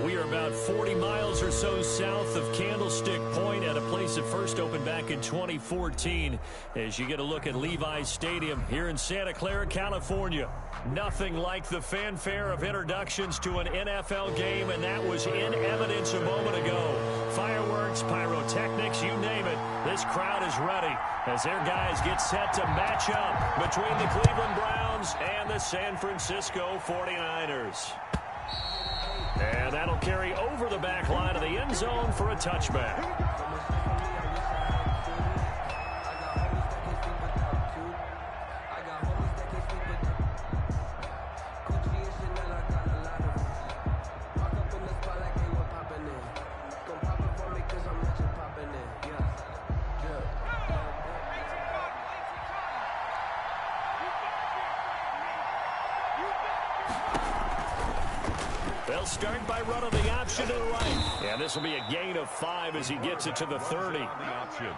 We are about 40 miles or so south of Candlestick Point at a place that first opened back in 2014 as you get a look at Levi's Stadium here in Santa Clara, California. Nothing like the fanfare of introductions to an NFL game, and that was in evidence a moment ago. Fireworks, pyrotechnics, you name it. This crowd is ready as their guys get set to match up between the Cleveland Browns and the San Francisco 49ers. And that'll carry over the back line of the end zone for a touchback. They'll start by running the option to the right. And this will be a gain of 5 as he gets it to the 30.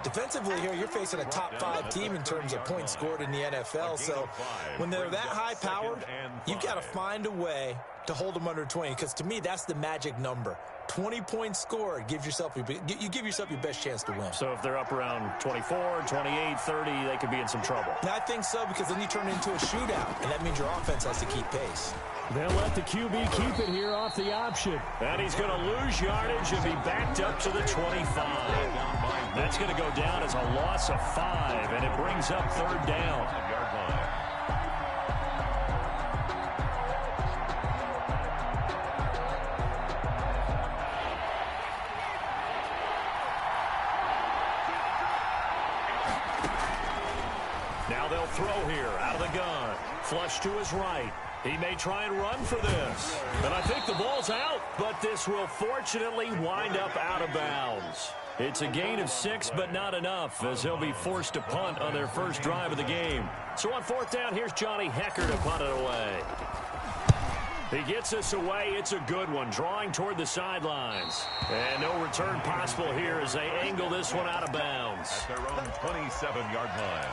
Defensively here, you're facing a top 5 team in terms of points scored in the NFL. So when they're that high-powered, you've got to find a way to hold them under 20. Because to me, that's the magic number. 20 points scored, you give yourself your best chance to win. So if they're up around 24, 28, 30, they could be in some trouble. I think so, because then you turn it into a shootout, and that means your offense has to keep pace. They'll let the QB keep it here off the option. And he's going to lose yardage and be backed up to the 25. That's going to go down as a loss of 5, and it brings up third down. Now they'll throw here out of the gun. Flush to his right. He may try and run for this. And I think the ball's out, but this will fortunately wind up out of bounds. It's a gain of 6, but not enough, as he'll be forced to punt on their first drive of the game. So on fourth down, here's Johnny Hecker to punt it away. He gets this away. It's a good one, drawing toward the sidelines. And no return possible here as they angle this one out of bounds. At their own 27-yard line.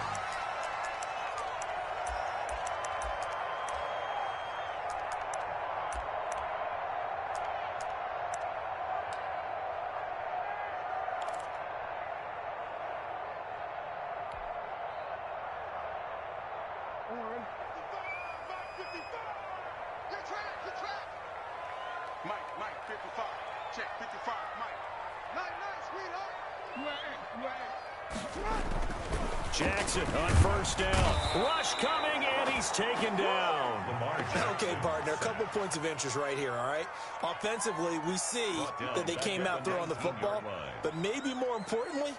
Mike, 55. Check, 55, Mike. Nice, Jackson on first down. Rush coming, and he's taken down. Okay, partner, a couple points of interest right here, all right? Offensively, we see that they came out throwing the football, but maybe more importantly,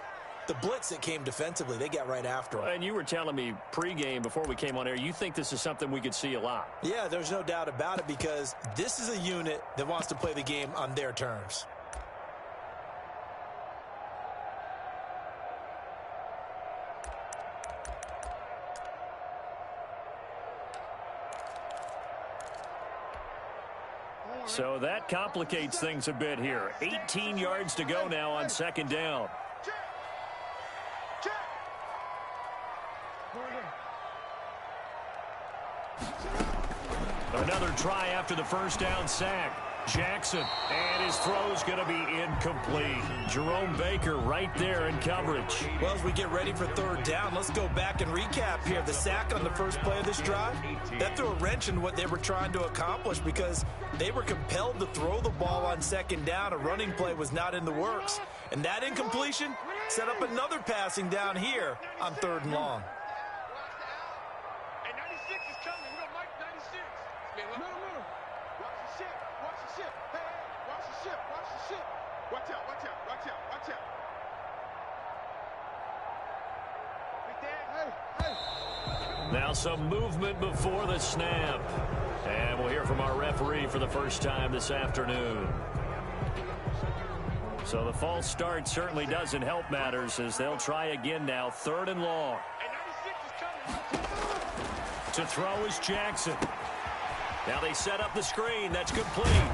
the blitz that came defensively, they got right after him. And you were telling me pregame before we came on air, you think this is something we could see a lot. Yeah, there's no doubt about it, because this is a unit that wants to play the game on their terms. So that complicates things a bit here. 18 yards to go now on second down. Another try after the first down sack. Jackson, and his throw's going to be incomplete. Jerome Baker right there in coverage. Well, as we get ready for third down, let's go back and recap here. The sack on the first play of this drive, that threw a wrench in what they were trying to accomplish, because they were compelled to throw the ball on second down. A running play was not in the works. And that incompletion set up another passing down here on third and long. Now some movement before the snap. And we'll hear from our referee for the first time this afternoon. So the false start certainly doesn't help matters, as they'll try again now, third and long. To throw is Jackson. Now they set up the screen. That's complete.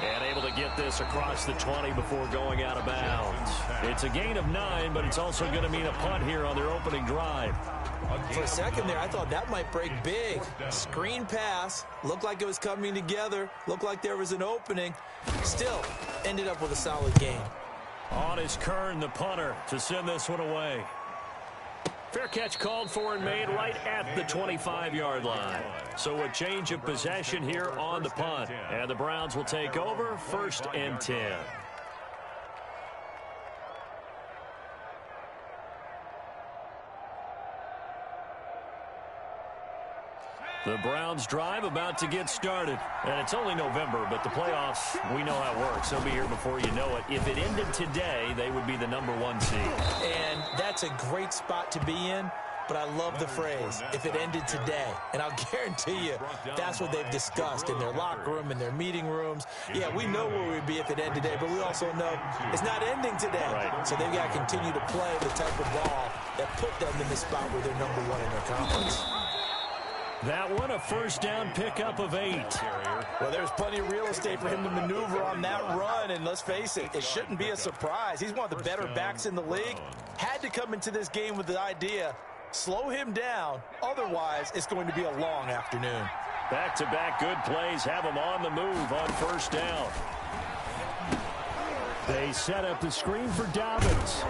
And able to get this across the 20 before going out of bounds. It's a gain of 9, but it's also going to mean a punt here on their opening drive. For a second there, I thought that might break big. Screen pass. Looked like it was coming together. Looked like there was an opening. Still, ended up with a solid game. On is Kern, the punter, to send this one away. Fair catch called for and made right at the 25-yard line. So a change of possession here on the punt. And the Browns will take over 1st and 10. The Browns drive about to get started. And it's only November, but the playoffs, we know how it works. They'll be here before you know it. If it ended today, they would be the #1 seed. And that's a great spot to be in, but I love the phrase, if it ended today. And I'll guarantee you, that's what they've discussed in their locker room, in their meeting rooms. Yeah, we know where we'd be if it ended today, but we also know it's not ending today. Right. So they've got to continue to play the type of ball that put them in the spot where they're #1 in their conference. That one, a first down pickup of 8. Well, there's plenty of real estate for him to maneuver on that run, and let's face it, it shouldn't be a surprise. He's one of the better backs in the league. Had to come into this game with the idea, slow him down, otherwise it's going to be a long afternoon. Back-to-back good plays have him on the move on first down. They set up the screen for Dobbins.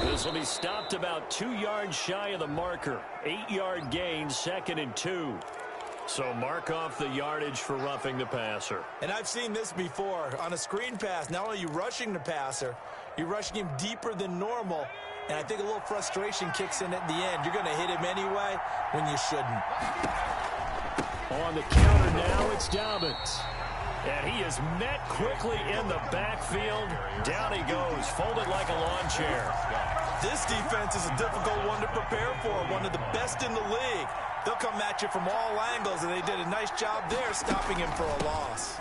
This will be stopped about 2 yards shy of the marker. 8-yard gain, 2nd and 2. So mark off the yardage for roughing the passer. And I've seen this before. On a screen pass, not only are you rushing the passer, you're rushing him deeper than normal. And I think a little frustration kicks in at the end. You're going to hit him anyway when you shouldn't. On the counter now, it's Dobbins. And he is met quickly in the backfield. Down he goes, folded like a lawn chair. This defense is a difficult one to prepare for, one of the best in the league. They'll come at you from all angles, and they did a nice job there stopping him for a loss.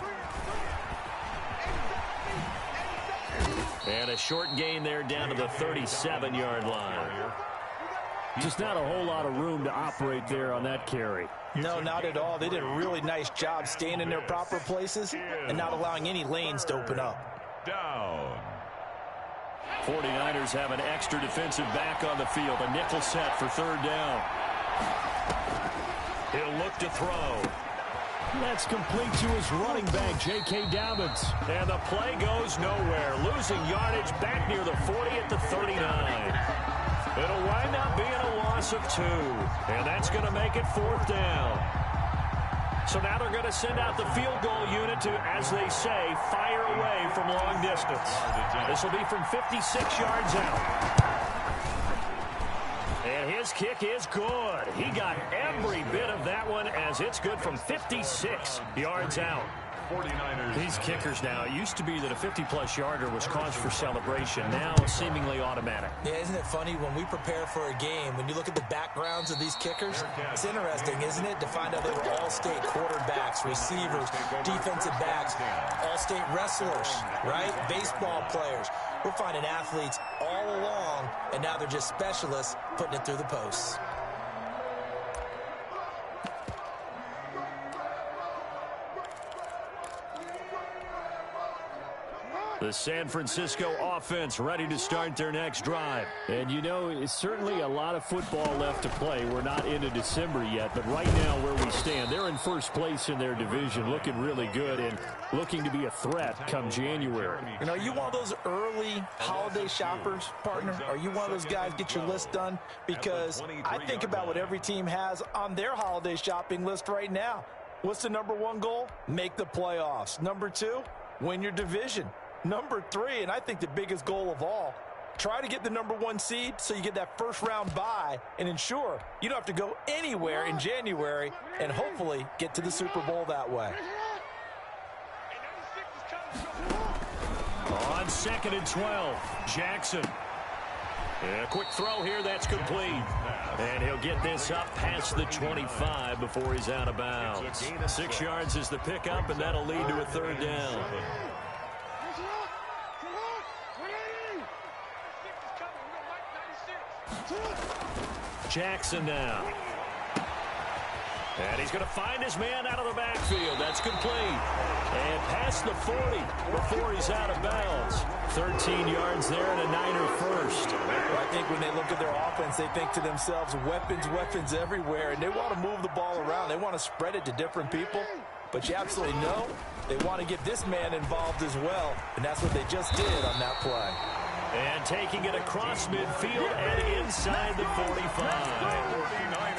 And a short gain there down to the 37-yard line. Just not a whole lot of room to operate there on that carry. No, not at all. They did a really nice job staying in their proper places and not allowing any lanes to open up. Down. 49ers have an extra defensive back on the field. A nickel set for 3rd down. He'll look to throw. That's complete to his running back, J.K. Dobbins. And the play goes nowhere. Losing yardage back near the 40 at the 39. It'll wind up being a loss of 2. And that's going to make it 4th down. So now they're going to send out the field goal unit to, as they say, fire away from long distance. This will be from 56 yards out. And his kick is good. He got every bit of that one as it's good from 56 yards out. 49ers. These kickers now, it used to be that a 50-plus yarder was cause for celebration. Now seemingly automatic. Yeah, isn't it funny when we prepare for a game, when you look at the backgrounds of these kickers, it's interesting, isn't it, to find out they were all-state quarterbacks, receivers, defensive backs, all-state wrestlers, right? Baseball players. We're finding athletes all along, and now they're just specialists putting it through the posts. The San Francisco offense ready to start their next drive. And you know, it's certainly a lot of football left to play. We're not into December yet, but right now where we stand, they're in first place in their division, looking really good and looking to be a threat come January. You know, you one of those early holiday shoppers, partner? Are you one of those guys get your list done? Because I think about what every team has on their holiday shopping list right now. What's the #1 goal? Make the playoffs. #2, win your division. #3, and I think the biggest goal of all, try to get the #1 seed so you get that first round bye and ensure you don't have to go anywhere in January and hopefully get to the Super Bowl that way. On 2nd and 12, Jackson. And a quick throw here, that's complete. And he'll get this up past the 25 before he's out of bounds. 6 yards is the pickup, and that'll lead to a 3rd down. Jackson now. And he's going to find his man out of the backfield. That's complete. And past the 40 before he's out of bounds. 13 yards there and a Niner first. I think when they look at their offense, they think to themselves, weapons, weapons everywhere. And they want to move the ball around. They want to spread it to different people. But you absolutely know they want to get this man involved as well. And that's what they just did on that play. And taking it across midfield and inside the 45.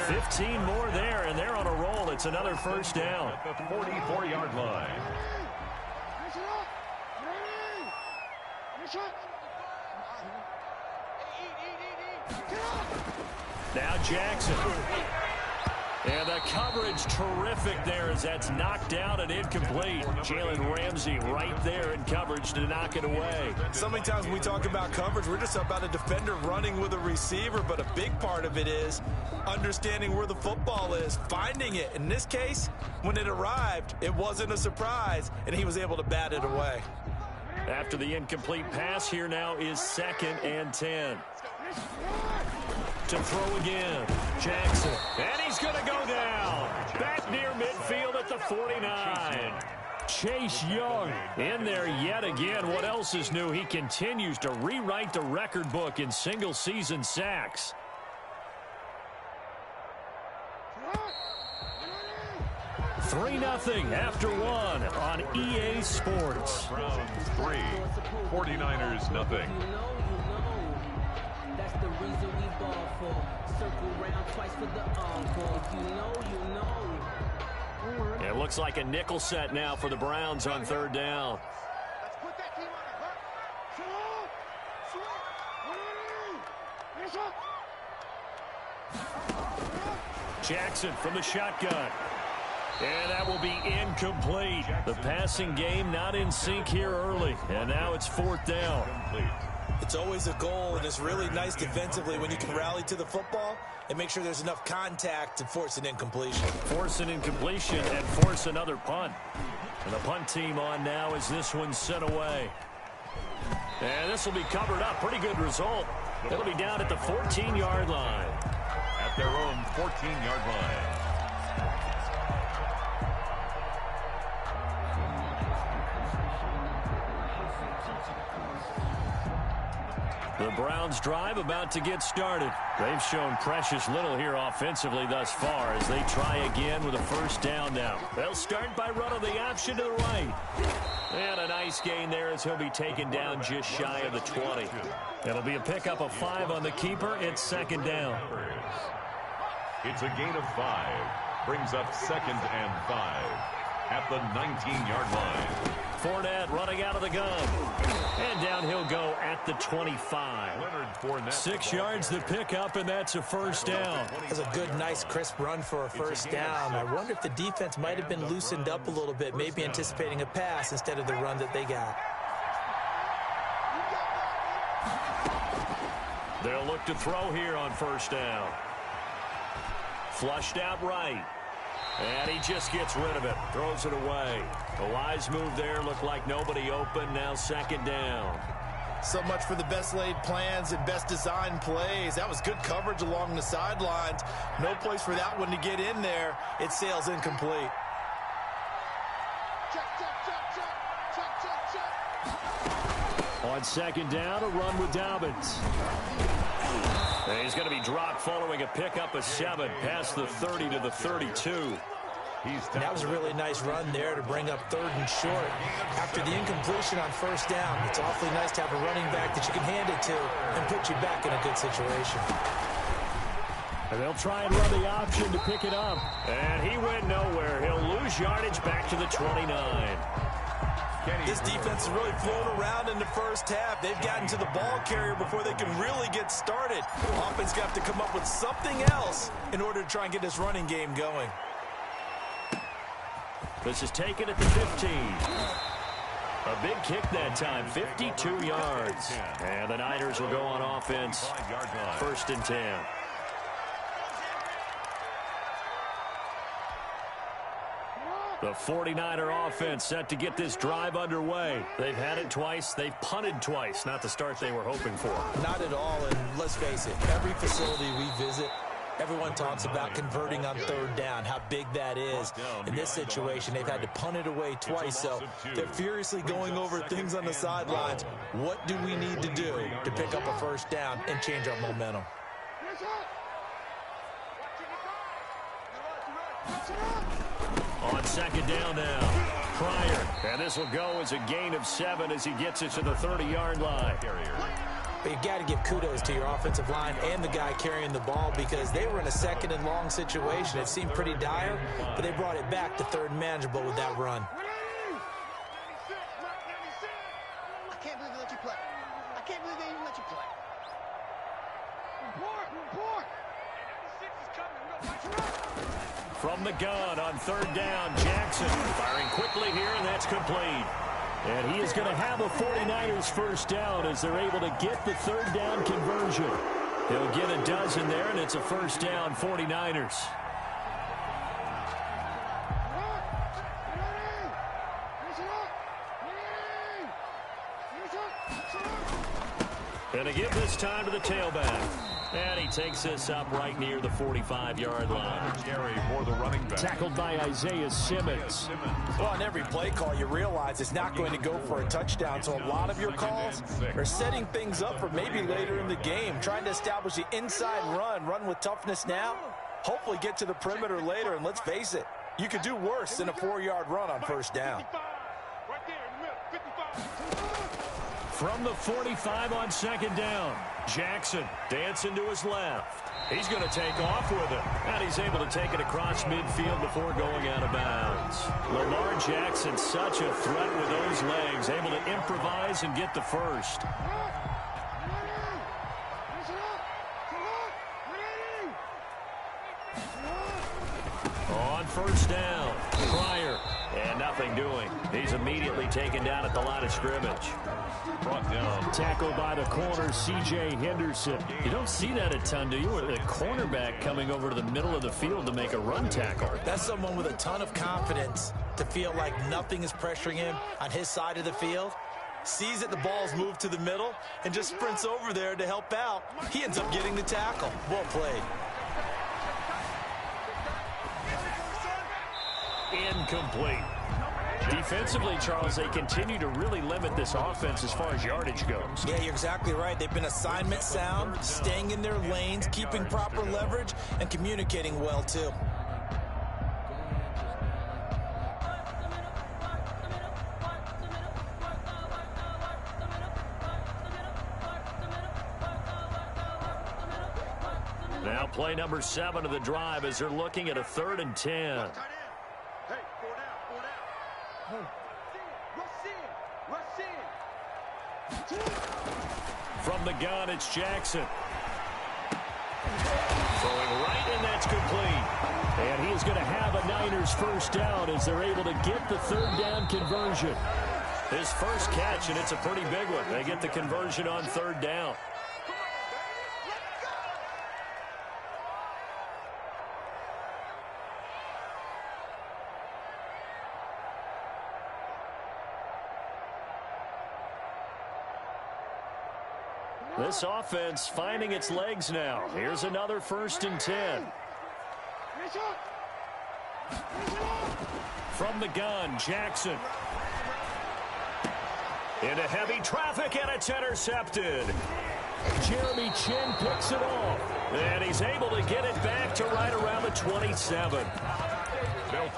15 more there, and they're on a roll. It's another first down. At the 44-yard line. Now Jackson. And the coverage terrific there as that's knocked out and incomplete. Jalen Ramsey right there in coverage to knock it away. So many times when we talk about coverage, we're just about a defender running with a receiver, but a big part of it is understanding where the football is, finding it. In this case, when it arrived, it wasn't a surprise, and he was able to bat it away. After the incomplete pass, here now is 2nd and 10. To throw again, Jackson, and he's going to go down. Back near midfield at the 49. Chase Young in there yet again. What else is new? He continues to rewrite the record book in single-season sacks. Three 0 after one on EA Sports. Browns 3, 49ers nothing. That's the reason we ball for. Circle round twice for the encore. You know. It looks like a nickel set now for the Browns on 3rd down. Let's put that team on Jackson from the shotgun. And that will be incomplete. The passing game not in sync here early. And now it's 4th down. It's always a goal, and it's really nice defensively when you can rally to the football and make sure there's enough contact to force an incompletion. Force an incompletion and force another punt. And the punt team on now as this one's sent away. And this will be covered up. Pretty good result. It'll be down at the 14-yard line. At their own 14-yard line. The Browns drive about to get started. They've shown precious little here offensively thus far as they try again with a 1st down now. They'll start by running the option to the right. And a nice gain there as he'll be taken down just shy of the 20. It'll be a pickup of 5 on the keeper. It's 2nd down. It's a gain of 5. Brings up 2nd and 5 at the 19-yard line. Fournette running out of the gun. And down he'll go at the 25. 6 yards to pick up, and that's a 1st down. That's a good, nice, crisp run for a 1st down. I wonder if the defense might have been loosened up a little bit, maybe anticipating a pass instead of the run that they got. They'll look to throw here on 1st down. Flushed out right. And he just gets rid of it. Throws it away. A wise move there. Looked like nobody open. Now 2nd down. So much for the best laid plans and best designed plays. That was good coverage along the sidelines. No place for that one to get in there. It sails incomplete. On 2nd down, a run with Dobbins. And he's going to be dropped following a pickup of 7 past the 30 to the 32. That was a really nice run there to bring up 3rd and short. After the incompletion on 1st down, it's awfully nice to have a running back that you can hand it to and put you back in a good situation. And they'll try and run the option to pick it up. And he went nowhere. He'll lose yardage back to the 29. This defense has really flown around in the 1st half. They've gotten to the ball carrier before they can really get started. Offense got to come up with something else in order to try and get this running game going. This is taken at the 15. A big kick that time, 52 yards. And the Niners will go on offense. 1st and 10. The 49er offense set to get this drive underway. They've had it twice. They've punted twice. Not the start they were hoping for. Not at all, and let's face it, every facility we visit, Everyone talks about converting on third down, how big that is. In this situation, they've had to punt it away twice, so they're furiously going over things on the sidelines. What do we need to do to pick up a first down and change our momentum? On second down now, Pryor. And this will go as a gain of 7 as he gets it to the 30-yard line. But you've got to give kudos to your offensive line and the guy carrying the ball because they were in a second and long situation. It seemed pretty dire, but they brought it back to third and manageable with that run. I can't believe they let you play. I can't believe they even let you play. Report. 96 is coming. From the gun on third down, Jackson firing quickly here, and that's complete. And he is going to have a 49ers first down as they're able to get the third down conversion. He'll get a dozen there, and it's a first down 49ers. And to give this time to the tailback. And he takes this up right near the 45-yard line. Carry for the running back. Tackled by Isaiah Simmons. Well, on every play call, you realize it's not going to go for a touchdown, so a lot of your calls are setting things up for maybe later in the game, trying to establish the inside run with toughness now, hopefully get to the perimeter later, and let's face it, you could do worse than a 4-yard run on first down. Right there in the middle, 55. From the 45 on second down, Jackson dancing to his left. He's going to take off with it, and he's able to take it across midfield before going out of bounds. Lamar Jackson, such a threat with those legs, able to improvise and get the first. On first down, Pryor, and nothing doing. He's immediately taken down at the line of scrimmage. Brought down. Tackled by the corner, C.J. Henderson. You don't see that a ton, do you? With a cornerback coming over to the middle of the field to make a run tackle. That's someone with a ton of confidence to feel like nothing is pressuring him on his side of the field. Sees that the ball's moved to the middle and just sprints over there to help out. He ends up getting the tackle. Well played. Incomplete. Defensively, Charles, they continue to really limit this offense as far as yardage goes. Yeah, you're exactly right. They've been assignment sound, staying in their lanes, keeping proper leverage, and communicating well, too. Now play number 7 of the drive as they're looking at a 3rd and 10. From the gun, it's Jackson. Throwing right, and that's complete. And he is going to have a Niners first down as they're able to get the 3rd down conversion. His first catch, and it's a pretty big one. They get the conversion on 3rd down. This offense finding its legs now. Here's another 1st and 10. From the gun, Jackson. Into heavy traffic, and it's intercepted. Jeremy Chin picks it off. And he's able to get it back to right around the 27.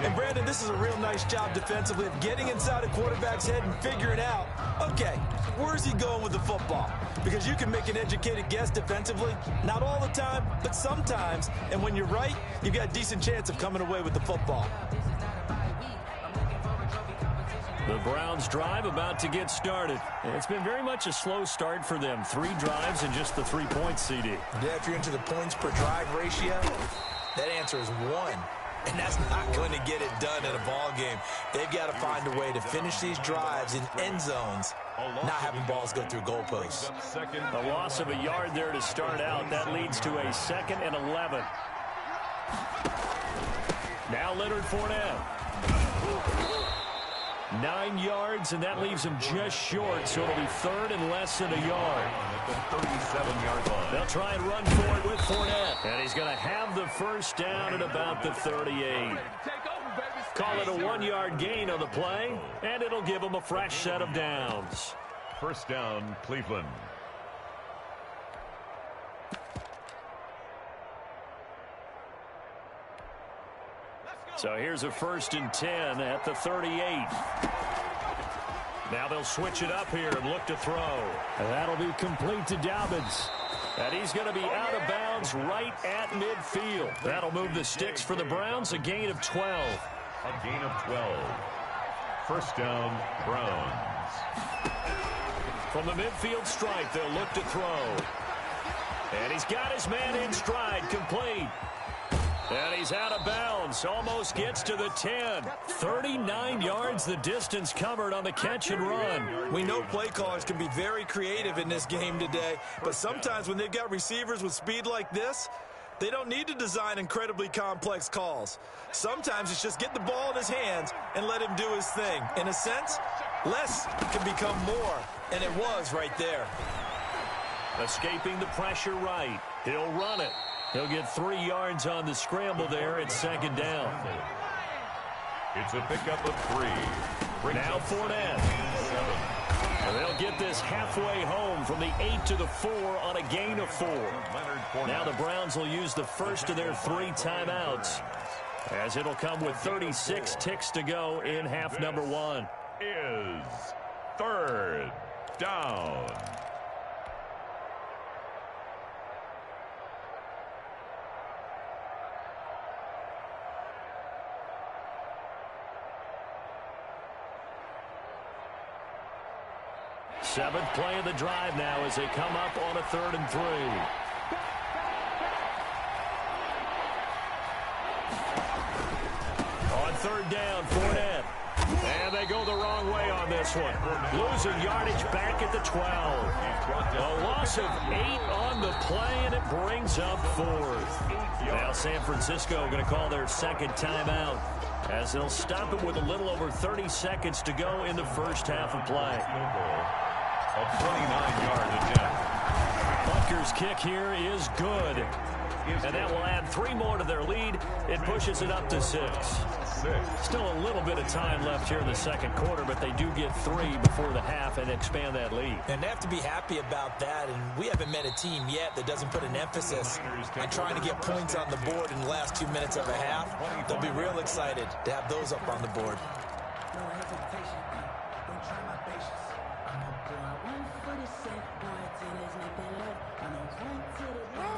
And, Brandon, this is a real nice job defensively of getting inside a quarterback's head and figuring out, okay, where's he going with the football? Because you can make an educated guess defensively. Not all the time, but sometimes. And when you're right, you've got a decent chance of coming away with the football. The Browns drive about to get started. It's been very much a slow start for them. 3 drives and just the 3 points, CD. Yeah, if you're into the points per drive ratio, that answer is 1. And that's not going to get it done in a ball game. They've got to find a way to finish these drives in end zones, not having balls go through goalposts. A loss of a yard there to start out. That leads to a 2nd and 11. Now Leonard Fournette. 9 yards, and that leaves him just short, so it'll be third and less than a yard. At the 37-yard line. They'll try and run for it with Fournette. And he's going to have the first down at about the 38. Call it a 1-yard gain on the play, and it'll give him a fresh set of downs. First down, Cleveland. So here's a 1st and 10 at the 38. Now they'll switch it up here and look to throw. And that'll be complete to Dobbins. And he's going to be out of bounds right at midfield. That'll move the sticks for the Browns, a gain of 12. A gain of 12. First down, Browns. From the midfield stripe, they'll look to throw. And he's got his man in stride, complete. And he's out of bounds, almost gets to the 10. 39 yards the distance covered on the catch and run. We know play callers can be very creative in this game today, but sometimes when they've got receivers with speed like this, they don't need to design incredibly complex calls. Sometimes it's just get the ball in his hands and let him do his thing. In a sense, less can become more, and it was right there. Escaping the pressure right. He'll run it. He'll get 3 yards on the scramble there at 2nd down. It's a pickup of 3. Now Fournette. And they'll get this halfway home from the 8 to the 4 on a gain of 4. Now the Browns will use the first of their 3 timeouts, as it'll come with 36 ticks to go in half number 1. Is 3rd down. Seventh play of the drive now as they come up on a 3rd and 3. On 3rd down, Fournette. And they go the wrong way on this one. Losing yardage back at the 12. A loss of 8 on the play, and it brings up 4th. Now San Francisco going to call their 2nd timeout, as they'll stop it with a little over 30 seconds to go in the first half of play. A 29-yard attempt. Butker's kick here is good. And that will add 3 more to their lead. It pushes it up to 6. Still a little bit of time left here in the 2nd quarter, but they do get 3 before the half and expand that lead. And they have to be happy about that, and we haven't met a team yet that doesn't put an emphasis on trying to get points on the board in the last 2 minutes of a half. They'll be real excited to have those up on the board.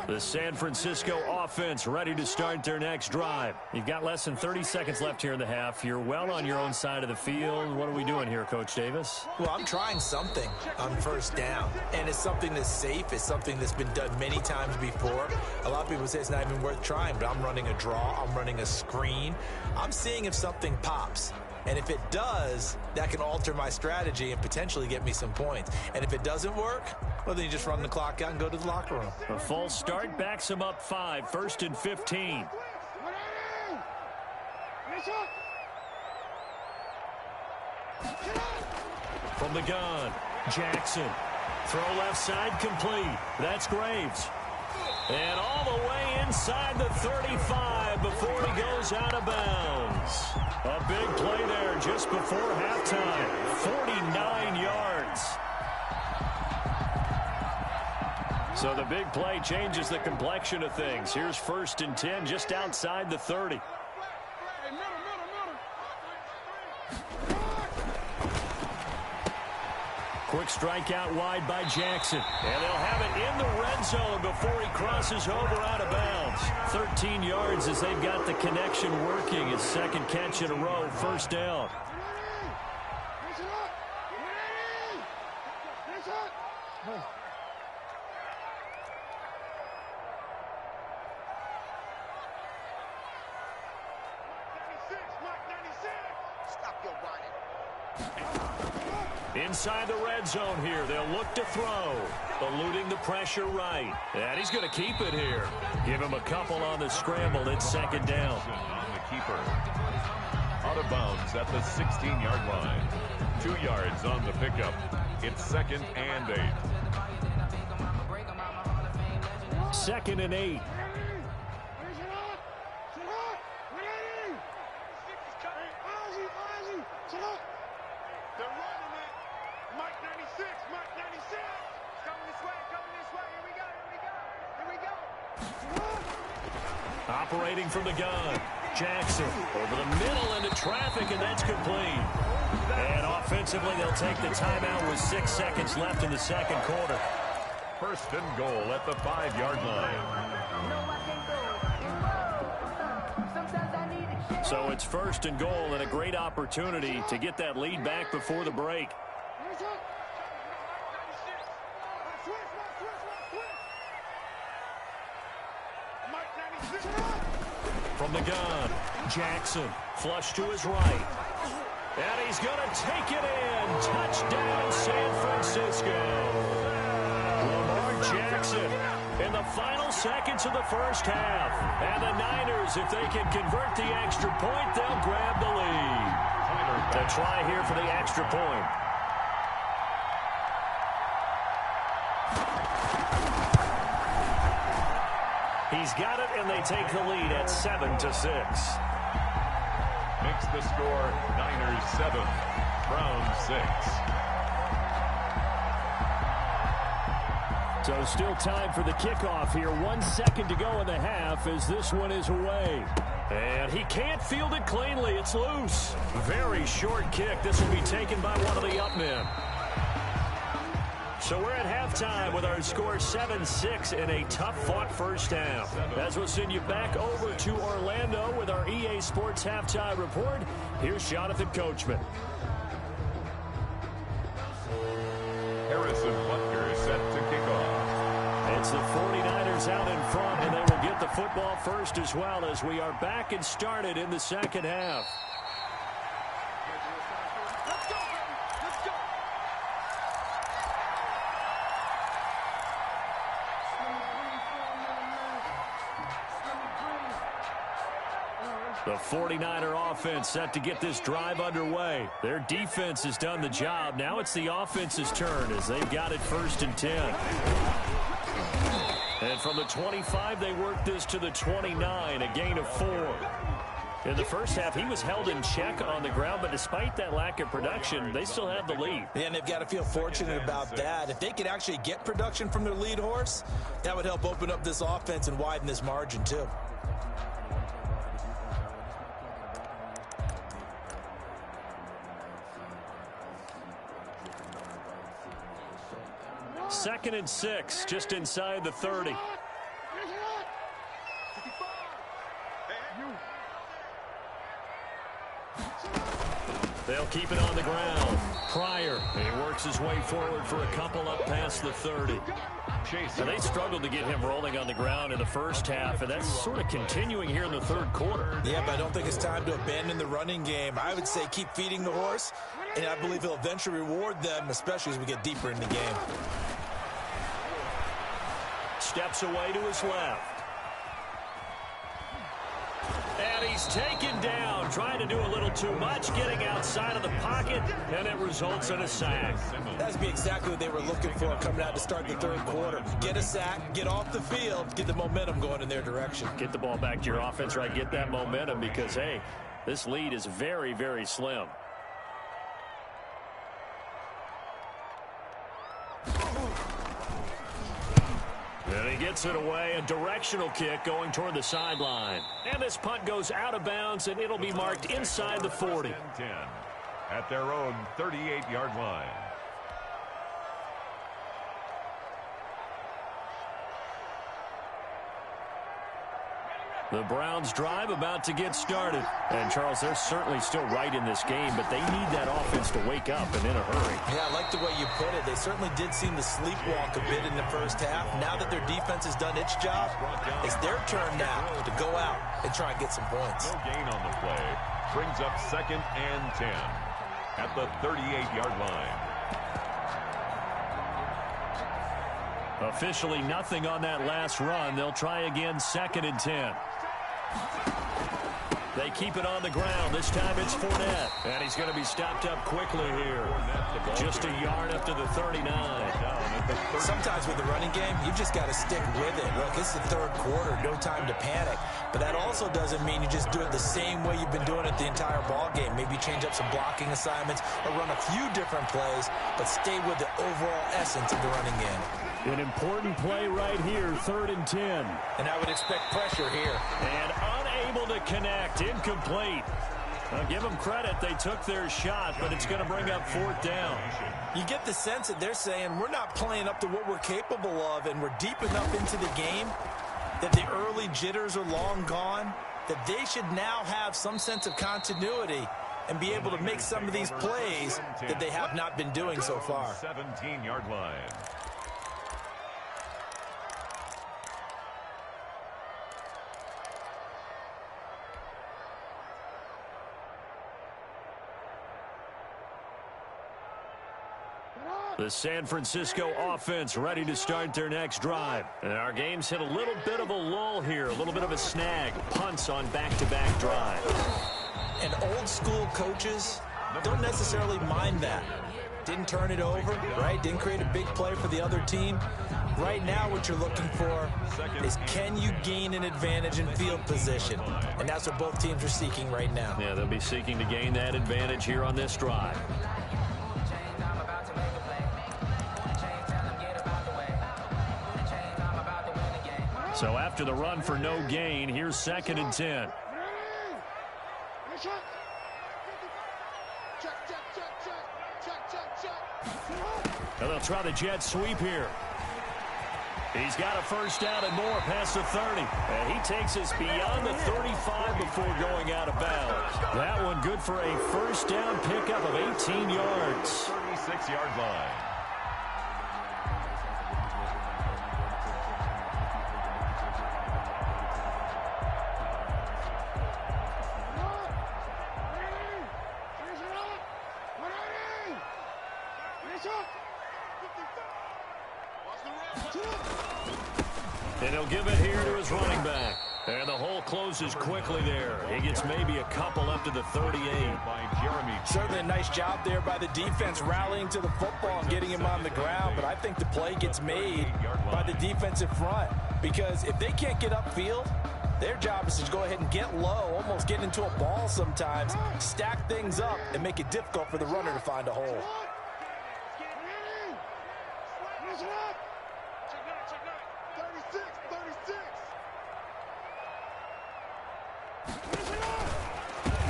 The San Francisco offense ready to start their next drive. You've got less than 30 seconds left here in the half. You're well on your own side of the field. What are we doing here, Coach Davis? Well, I'm trying something on 1st down, and it's something that's safe. It's something that's been done many times before. A lot of people say it's not even worth trying, but I'm running a draw. I'm running a screen. I'm seeing if something pops. And if it does, that can alter my strategy and potentially get me some points. And if it doesn't work, well, then you just run the clock out and go to the locker room. A false start backs him up 5. 1st and 15. From the gun, Jackson. Throw left side complete. That's Graves. And all the way inside the 35 before he goes out of bounds. A big play there just before halftime. 49 yards. So the big play changes the complexion of things. Here's 1st and 10 just outside the 30. Quick strike out wide by Jackson. And they'll have it in the red zone before he crosses over out of bounds. 13 yards as they've got the connection working. His 2nd catch in a row, 1st down. Inside the red zone here. They'll look to throw. Eluding the pressure right. And he's going to keep it here. Give him a couple on the scramble. It's 2nd down. On the keeper. A out of bounds at the 16-yard line. 2 yards on the pickup. It's 2nd and 8. 2nd and 8. They're running it. Mike 96, Mike 96. Coming this way, coming this way. Here we go, here we go, here we go. Operating from the gun. Jackson over the middle into traffic, and that's complete. And offensively, they'll take the timeout with 6 seconds left in the second quarter. 1st and goal at the 5-yard line. So it's 1st and goal and a great opportunity to get that lead back before the break. From the gun, Jackson, flush to his right. And he's going to take it in. Touchdown, San Francisco. Lamar Jackson in the final seconds of the first half. And the Niners, if they can convert the extra point, they'll grab the lead. The try here for the extra point. He's got it, and they take the lead at 7-6. Makes the score Niners 7, Browns 6. So still time for the kickoff here. 1 second to go in the half as this one is away. And he can't field it cleanly. It's loose. Very short kick. This will be taken by one of the up men. So we're at halftime with our score 7-6 in a tough-fought first half. As we'll send you back over to Orlando with our EA Sports Halftime Report, here's Jonathan Coachman. Harrison Butker set to kick off. It's the 49ers out in front, and they will get the football first as well as we are back and started in the second half. The 49er offense set to get this drive underway. Their defense has done the job. Now it's the offense's turn as they've got it 1st and 10. And from the 25, they work this to the 29, a gain of 4. In the first half, he was held in check on the ground, but despite that lack of production, they still have the lead. And they've got to feel fortunate about that. If they could actually get production from their lead horse, that would help open up this offense and widen this margin too. Second and 6, just inside the 30. They'll keep it on the ground. Pryor, and he works his way forward for a couple up past the 30. And they struggled to get him rolling on the ground in the first half, and that's sort of continuing here in the third quarter. Yeah, but I don't think it's time to abandon the running game. I would say keep feeding the horse, and I believe he'll eventually reward them, especially as we get deeper in the game. Steps away to his left. And he's taken down, trying to do a little too much, getting outside of the pocket, and it results in a sack. That's be exactly what they were looking for coming out to start the third quarter. Get a sack, get off the field, get the momentum going in their direction. Get the ball back to your offense, right? Get that momentum because, hey, this lead is very, very slim. And he gets it away, a directional kick going toward the sideline. And this punt goes out of bounds, and it'll be marked inside the 40. 10 at their own 38-yard line. The Browns drive about to get started. And, Charles, they're certainly still right in this game, but they need that offense to wake up and in a hurry. Yeah, I like the way you put it. They certainly did seem to sleepwalk a bit in the first half. Now that their defense has done its job, it's their turn now to go out and try and get some points. No gain on the play. Brings up 2nd and 10 at the 38-yard line. Officially nothing on that last run. They'll try again 2nd and 10. They keep it on the ground. This time it's Fournette. And he's going to be stopped up quickly here. Just a yard up to the 39. Sometimes with the running game, you've just got to stick with it. Look, it's the third quarter, no time to panic. But that also doesn't mean you just do it the same way you've been doing it the entire ball game. Maybe change up some blocking assignments or run a few different plays, but stay with the overall essence of the running game. An important play right here, 3rd and 10. And I would expect pressure here. And unable to connect, incomplete. I'll give them credit, they took their shot, but it's going to bring up 4th down. You get the sense that they're saying we're not playing up to what we're capable of, and we're deep enough into the game that the early jitters are long gone, that they should now have some sense of continuity and be able to make some of these plays that they have not been doing so far. 17-yard line. The San Francisco offense ready to start their next drive. And our game's hit a little bit of a lull here, a little bit of a snag. Punts on back-to-back drives. And old school coaches don't necessarily mind that. Didn't turn it over, right? Didn't create a big play for the other team. Right now what you're looking for is, can you gain an advantage in field position? And that's what both teams are seeking right now. Yeah, they'll be seeking to gain that advantage here on this drive. So after the run for no gain, here's 2nd and 10. And they'll try the jet sweep here. He's got a 1st down and more past the 30. And he takes us beyond the 35 before going out of bounds. That one good for a 1st down pickup of 18 yards. 36-yard line. And he'll give it here to his running back. And the hole closes quickly there. He gets maybe a couple up to the 38. Certainly a nice job there by the defense rallying to the football and getting him on the ground. But I think the play gets made by the defensive front. Because if they can't get upfield, their job is to go ahead and get low, almost get into a ball sometimes, stack things up, and make it difficult for the runner to find a hole.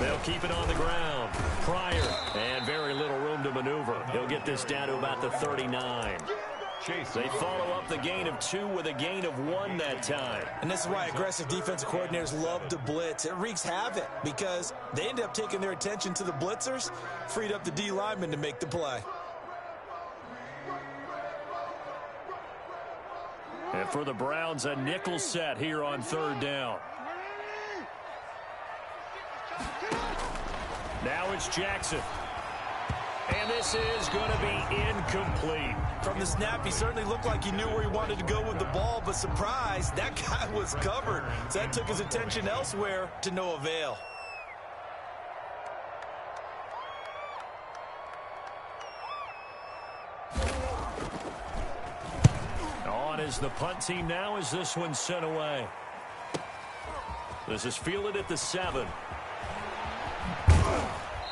They'll keep it on the ground. Pryor, and very little room to maneuver. He'll get this down to about the 39. They follow up the gain of 2 with a gain of 1 that time. And this is why aggressive defensive coordinators love to blitz. It wreaks havoc because they end up taking their attention to the blitzers, freed up the D lineman to make the play. And for the Browns, a nickel set here on 3rd down. Now it's Jackson. And this is going to be incomplete. From the snap, he certainly looked like he knew where he wanted to go with the ball, but surprise, that guy was covered. So that took his attention elsewhere to no avail. On is the punt team now as this one's sent away. This is fielded at the 7.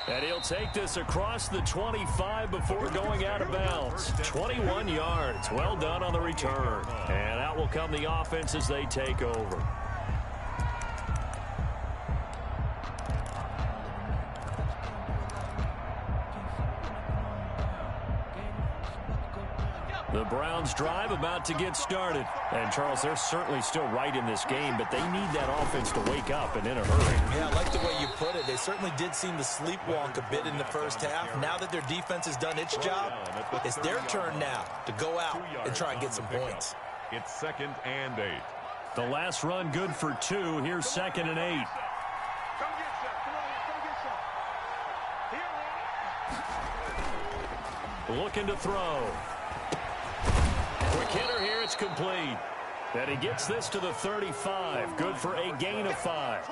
And he'll take this across the 25 before going out of bounds. 21 yards. Well done on the return. And out will come the offense as they take over. The Browns drive about to get started. And, Charles, they're certainly still right in this game, but they need that offense to wake up and in a hurry. Yeah, I like the way you put it. They certainly did seem to sleepwalk a bit in the first half. Now that their defense has done its job, it's their turn now to go out and try and get some points. It's 2nd and 8. The last run good for 2. Here's 2nd and 8. Looking to throw. Quick hitter here, it's complete. And he gets this to the 35. Good for a gain of 5.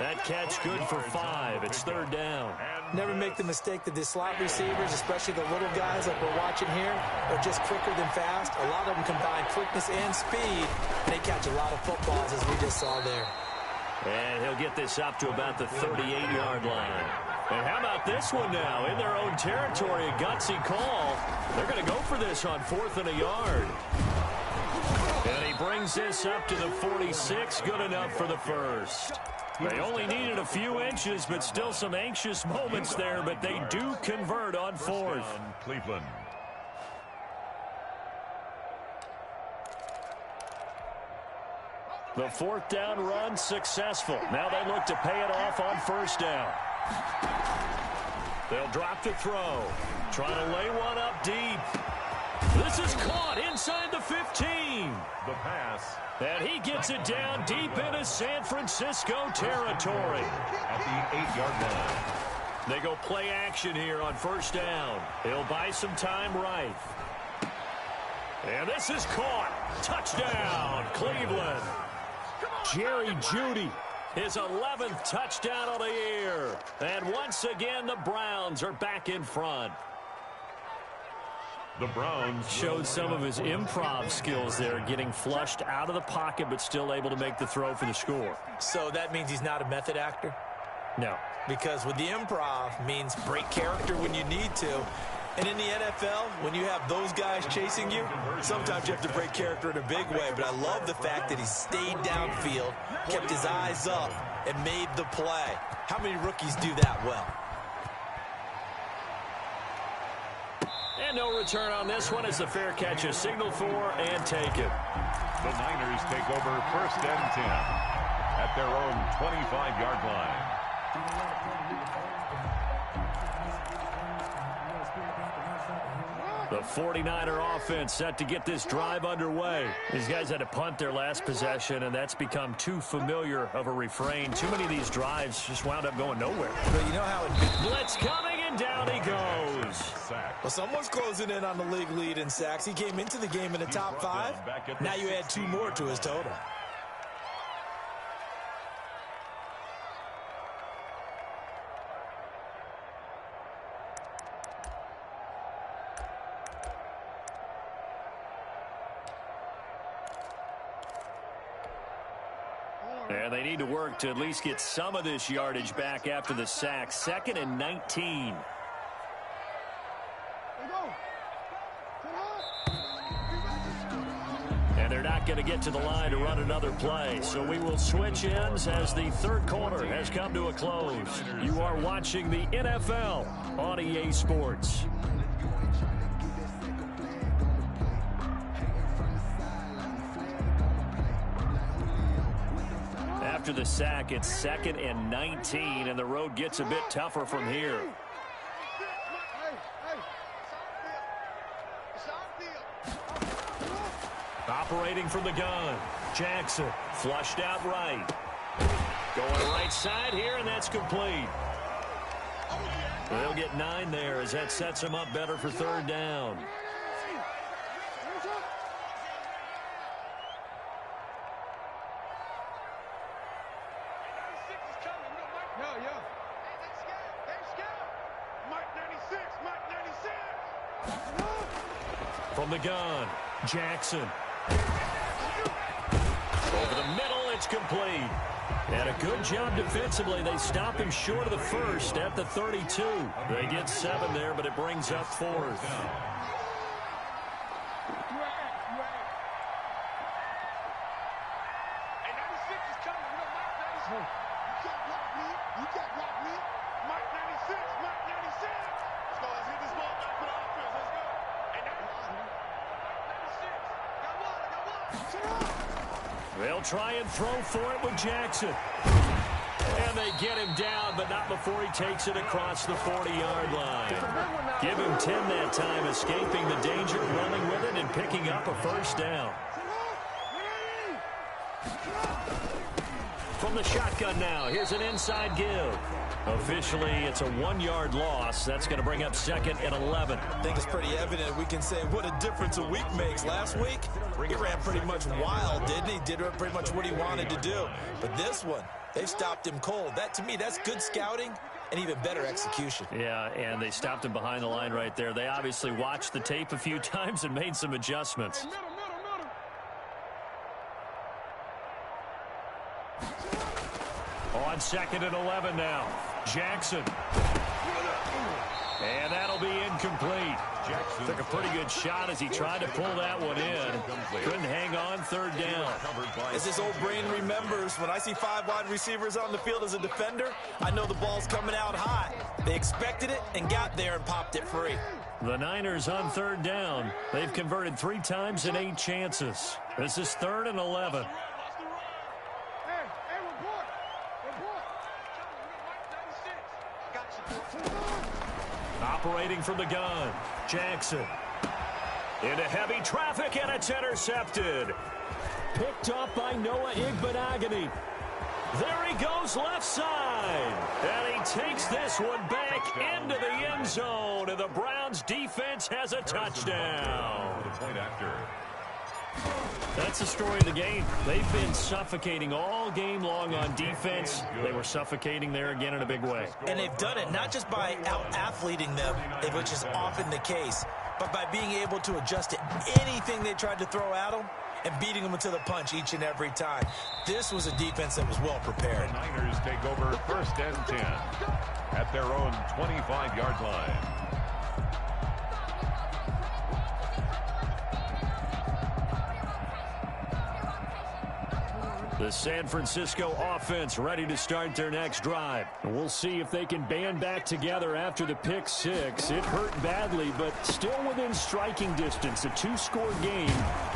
That catch good for 5. It's third down. Never make the mistake that the slot receivers, especially the little guys like we're watching here, are just quicker than fast. A lot of them combine quickness and speed, and they catch a lot of footballs, as we just saw there. And he'll get this up to about the 38-yard line. And how about this one now? In their own territory, a gutsy call. They're going to go for this on 4th and a yard. And he brings this up to the 46. Good enough for the first. They only needed a few inches, but still some anxious moments there. But they do convert on 4th. Cleveland. The 4th down run successful. Now they look to pay it off on 1st down. They'll drop to throw. Trying to lay one up deep. This is caught inside the 15. The pass. And he gets it down deep into San Francisco territory. At the 8-yard line. They go play action here on 1st down. He'll buy some time right. And this is caught. Touchdown, Cleveland. Jerry Jeudy, his 11th touchdown of the year. And once again, the Browns are back in front. The Browns showed some of his improv skills there, getting flushed out of the pocket but still able to make the throw for the score. So that means he's not a method actor? No. Because with the improv means break character when you need to. And in the NFL, when you have those guys chasing you, sometimes you have to break character in a big way. But I love the fact that he stayed downfield, kept his eyes up, and made the play. How many rookies do that well? And no return on this one as the fair catch is signaled for and taken. The Niners take over 1st and 10 at their own 25-yard line. The 49er offense set to get this drive underway. These guys had to punt their last possession, and that's become too familiar of a refrain. Too many of these drives just wound up going nowhere. But you know how it... Blitz coming, and down he goes. Well, someone's closing in on the league lead in sacks. He came into the game in the top 5. Now you add 2 more to his total. And they need to work to at least get some of this yardage back after the sack. 2nd and 19. And they're not going to get to the line to run another play. So we will switch ends as the 3rd quarter has come to a close. You are watching the NFL on EA Sports. After the sack, it's 2nd and 19, and the road gets a bit tougher from here. Operating from the gun, Jackson flushed out right. Going right side here, and that's complete. They'll get 9 there as that sets them up better for 3rd down. From the gun, Jackson. Over the middle, it's complete. And a good job defensively. They stop him short of the 1st at the 32. They get 7 there, but it brings up 4th. They'll try and throw for it with Jackson. And they get him down, but not before he takes it across the 40-yard line. Give him 10 that time, escaping the danger, running with it, and picking up a 1st down. From the shotgun now, here's an inside give. Officially, it's a 1-yard loss. That's going to bring up 2nd and 11. I think it's pretty evident. We can say what a difference a week makes. Last week, he ran pretty much wild, didn't he? Did pretty much what he wanted to do. But this one, They've stopped him cold. That, to me, that's good scouting and even better execution. Yeah, and they stopped him behind the line right there. They obviously watched the tape a few times and made some adjustments. On 2nd and 11 now. Jackson. And that'll be incomplete. Jackson took a pretty good shot as he tried to pull that one in. Couldn't hang on, 3rd down. As this old brain remembers, when I see 5 wide receivers on the field as a defender, I know the ball's coming out high. They expected it and got there and popped it free. The Niners on 3rd down. They've converted 3 times in 8 chances. This is 3rd and 11. Operating from the gun, Jackson. Into heavy traffic, and it's intercepted. Picked up by Noah Igbenogany. There he goes left side. And he takes this one back into the end zone. And the Browns defense has a touchdown. That's the story of the game. They've been suffocating all game long on defense. They were suffocating there again in a big way. And they've done it not just by out-athleting them, which is often the case, but by being able to adjust to anything they tried to throw at them and beating them to the punch each and every time. This was a defense that was well prepared. The Niners take over 1st and 10 at their own 25-yard line. The San Francisco offense ready to start their next drive. We'll see if they can band back together after the pick 6. It hurt badly, but still within striking distance. A 2-score game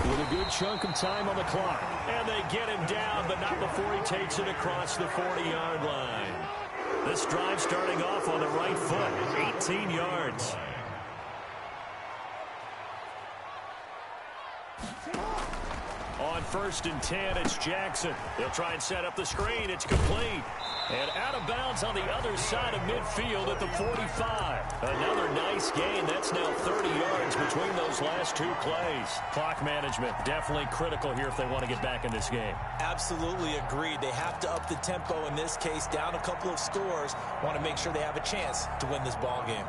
with a good chunk of time on the clock. And they get him down, but not before he takes it across the 40-yard line. This drive starting off on the right foot, 18 yards. On 1st and 10, it's Jackson. They'll try and set up the screen. It's complete. And out of bounds on the other side of midfield at the 45. Another nice gain. That's now 30 yards between those last 2 plays. Clock management definitely critical here if they want to get back in this game. Absolutely agreed. They have to up the tempo in this case, down a couple of scores. Want to make sure they have a chance to win this ball game.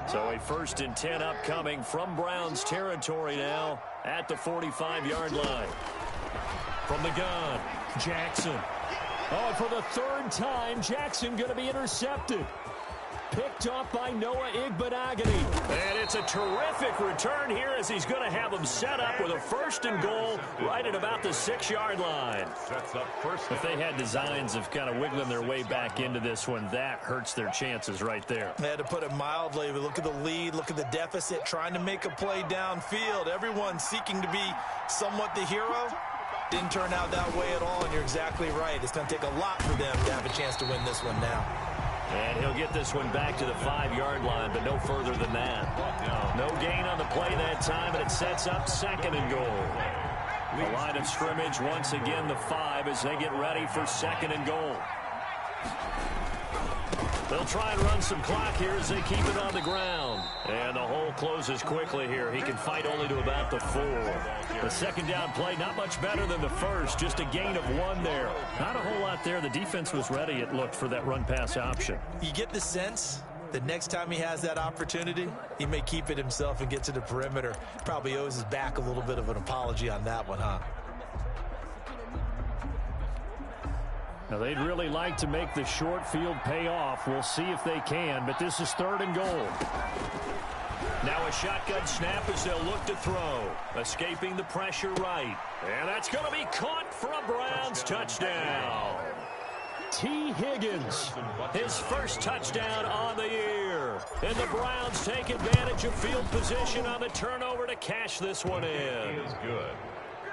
So a 1st and 10 upcoming from Browns territory now at the 45-yard line. From the gun, Jackson. Oh, for the 3rd time, Jackson going to be intercepted. Picked off by Noah Igbenogany. And it's a terrific return here as he's going to have them set up with a 1st and goal right at about the 6-yard line. Sets up 1st. If they had designs of kind of wiggling their way back into this one, that hurts their chances right there. They had to put it mildly. Look at the lead, look at the deficit, trying to make a play downfield. Everyone seeking to be somewhat the hero. Didn't turn out that way at all, and you're exactly right. It's going to take a lot for them to have a chance to win this one now. And he'll get this one back to the 5-yard line, but no further than that. No gain on the play that time, and it sets up 2nd and goal. The line of scrimmage, once again, the 5 as they get ready for 2nd and goal. They'll try and run some clock here as they keep it on the ground. And the hole closes quickly here. He can fight only to about the 4. The 2nd down play, not much better than the 1st. Just a gain of 1 there. Not a whole lot there. The defense was ready, it looked, for that run-pass option. You get the sense that next time he has that opportunity, he may keep it himself and get to the perimeter. Probably owes his back a little bit of an apology on that one, huh? Now, they'd really like to make the short field pay off. We'll see if they can, but this is 3rd and goal. Now a shotgun snap as they'll look to throw. Escaping the pressure right. And that's going to be caught for a Browns touchdown. T. Higgins, his 1st touchdown on the year. And the Browns take advantage of field position on the turnover to cash this one in. He is good.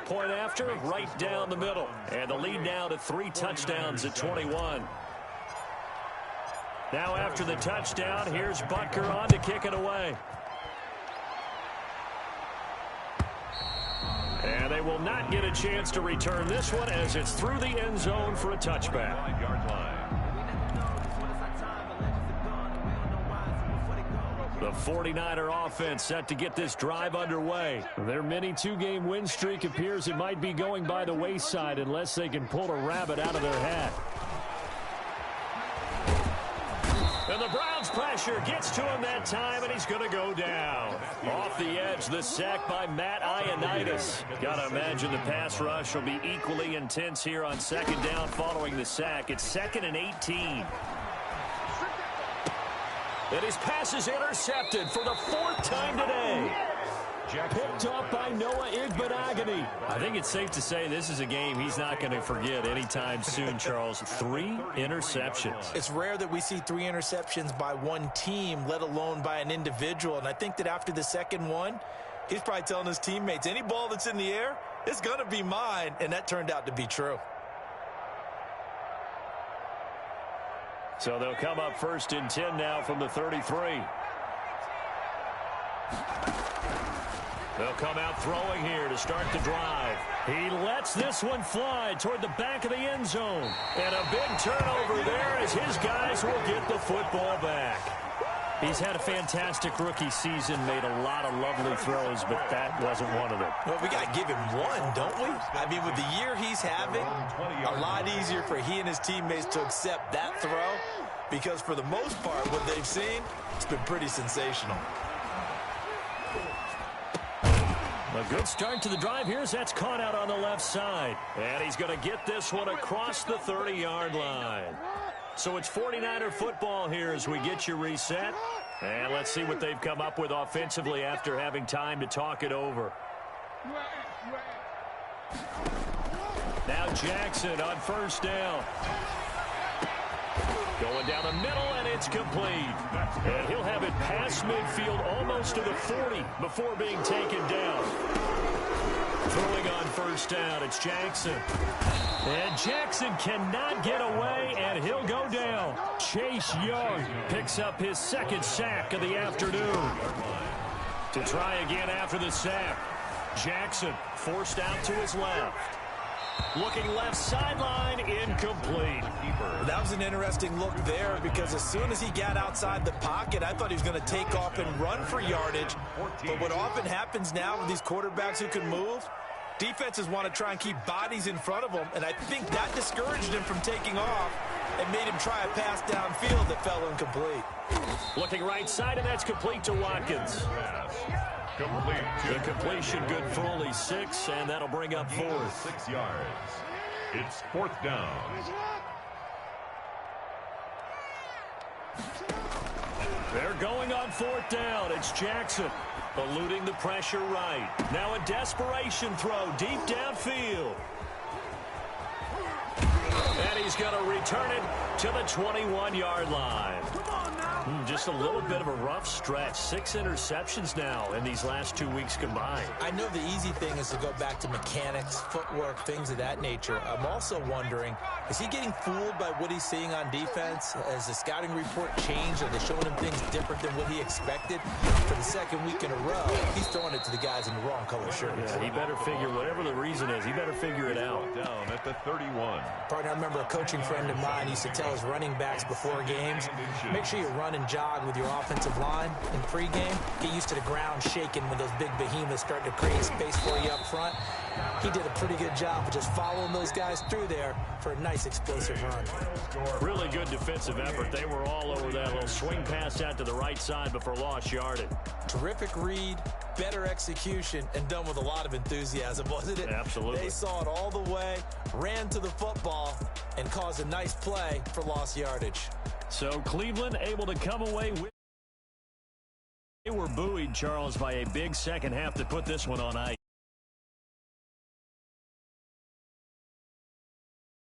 Point after, right down the middle. And the lead now to 3 touchdowns at 21. Now after the touchdown, here's Butker on to kick it away. And they will not get a chance to return this one as it's through the end zone for a touchback. 5-yard line. The 49er offense set to get this drive underway. Their mini two-game win streak appears it might be going by the wayside unless they can pull a rabbit out of their hat. And the Browns pressure gets to him that time, and he's going to go down. Off the edge, the sack by Matt Ioannidis. Got to imagine the pass rush will be equally intense here on second down following the sack. It's 2nd and 18. And his pass is intercepted for the 4th time today. Picked up by Noah Igbenogany. I think it's safe to say this is a game he's not going to forget anytime soon, Charles. 3 interceptions. It's rare that we see 3 interceptions by one team, let alone by an individual. And I think that after the second one, he's probably telling his teammates, any ball that's in the air, it's going to be mine. And that turned out to be true. So they'll come up 1st and 10 now from the 33. They'll come out throwing here to start the drive. He lets this one fly toward the back of the end zone. And a big turnover there as his guys will get the football back. He's had a fantastic rookie season, made a lot of lovely throws, but that wasn't one of them. Well, we got to give him one, don't we? I mean, with the year he's having, a lot easier for he and his teammates to accept that throw because for the most part, what they've seen, it's been pretty sensational. A good start to the drive here as that's caught out on the left side. And he's going to get this one across the 30-yard line. So it's 49er football here as we get you reset. And let's see what they've come up with offensively after having time to talk it over. Now Jackson on 1st down. Going down the middle, and it's complete. And he'll have it past midfield almost to the 40 before being taken down. Throwing on 1st down, it's Jackson. And Jackson cannot get away, and he'll go down. Chase Young picks up his 2nd sack of the afternoon. To try again after the sack. Jackson forced out to his left. Looking left sideline, incomplete. That was an interesting look there because as soon as he got outside the pocket, I thought he was going to take off and run for yardage. But what often happens now with these quarterbacks who can move, defenses want to try and keep bodies in front of them, and I think that discouraged him from taking off and made him try a pass downfield that fell incomplete. Looking right side, and that's complete to Watkins. Complete. The completion good for only 6, and that'll bring up 4th. 6 yards. It's 4th down. They're going on 4th down. It's Jackson eluding the pressure right. Now a desperation throw deep downfield. And he's going to return it to the 21-yard line. Just a little bit of a rough stretch. 6 interceptions now in these last 2 weeks combined. I know the easy thing is to go back to mechanics, footwork, things of that nature. I'm also wondering, is he getting fooled by what he's seeing on defense? Has the scouting report changed? Are they showing him things different than what he expected? For the 2nd week in a row, he's throwing it to the guys in the wrong color shirts. Yeah, he better figure, whatever the reason is, he better figure it out. Down at the 31. Partner, I remember a coaching friend of mine used to tell his running backs before games, make sure you run and jog with your offensive line in pregame. Get used to the ground shaking when those big behemoths start to create space for you up front. He did a pretty good job of just following those guys through there for a nice explosive run. Really good defensive effort. They were all over that little swing pass out to the right side before lost yardage. Terrific read, better execution, and done with a lot of enthusiasm, wasn't it? Absolutely. They saw it all the way, ran to the football, and caused a nice play for lost yardage. So Cleveland able to come away with. They were buoyed, Charles, by a big second half to put this one on ice.